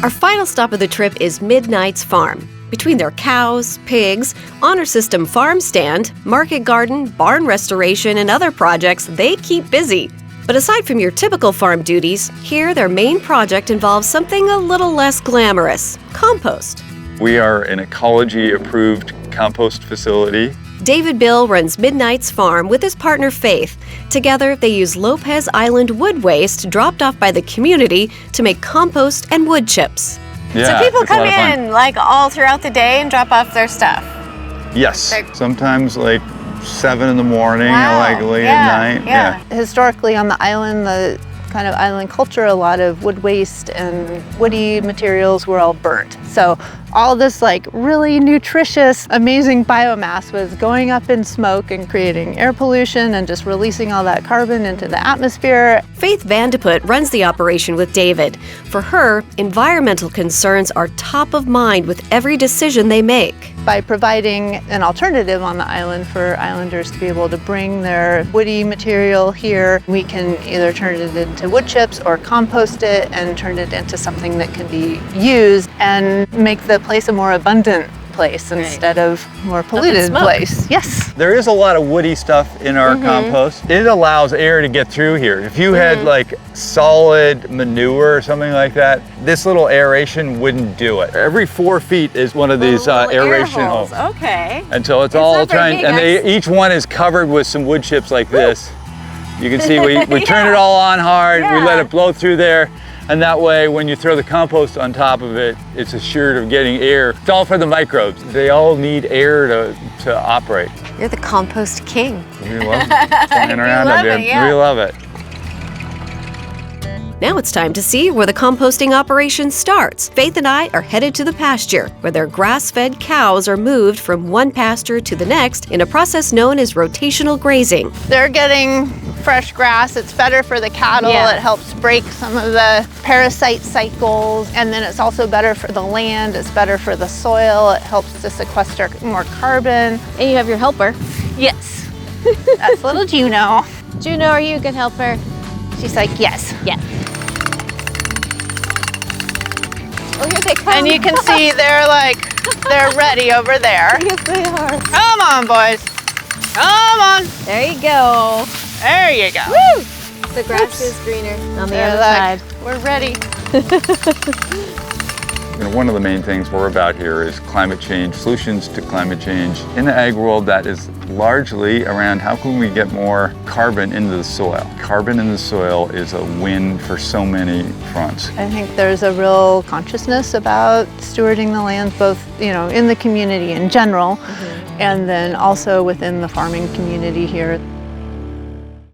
Our final stop of the trip is Midnight's Farm. Between their cows, pigs, honor system farm stand, market garden, barn restoration, and other projects, they keep busy. But aside from your typical farm duties, here their main project involves something a little less glamorous: compost. We are an ecology-approved compost facility. David Bill runs Midnight's Farm with his partner Faith. Together, they use Lopez Island wood waste dropped off by the community to make compost and wood chips. Yeah, so people it's a lot come of fun. in like all throughout the day and drop off their stuff? Yes, sometimes like 7 in the morning Wow. or like late Yeah, at night. yeah. Historically on the island, the kind of island culture, a lot of wood waste and woody materials were all burnt. So all this like really nutritious, amazing biomass was going up in smoke and creating air pollution and just releasing all that carbon into the atmosphere. Faith Vandeput runs the operation with David. For her, environmental concerns are top of mind with every decision they make. By providing an alternative on the island for islanders to be able to bring their woody material here, we can either turn it into wood chips or compost it and turn it into something that can be used and make the place a more abundant place instead of more polluted place. Yes. There is a lot of woody stuff in our compost. It allows air to get through here. If you had like solid manure or something like that, this little aeration wouldn't do it. Every 4 feet is one of these aeration holes. Okay. And so it's all not very trying, big, and each one is covered with some wood chips like this. You can see we turn it all on hard, we let it blow through there, and that way when you throw the compost on top of it, it's assured of getting air. It's all for the microbes. They all need air to operate. You're the compost king. We love playing around love up here. it, yeah. We love it. Now it's time to see where the composting operation starts. Faith and I are headed to the pasture, where their grass-fed cows are moved from one pasture to the next in a process known as rotational grazing. They're getting fresh grass. It's better for the cattle. Yeah. It helps break some of the parasite cycles. And then it's also better for the land. It's better for the soil. It helps to sequester more carbon. And you have your helper. Yes. That's little Juno. Juno, are you a good helper? She's like, yes. Yeah. Oh, here they come. And you can see they're ready over there. Yes, they are. Come on, boys. Come on. There you go. There you go. Woo! The grass is greener on the other side. We're ready. One of the main things we're about here is climate change, solutions to climate change. In the ag world, that is largely around how can we get more carbon into the soil. Carbon in the soil is a win for so many fronts. I think there's a real consciousness about stewarding the land, both in the community in general, and then also within the farming community here.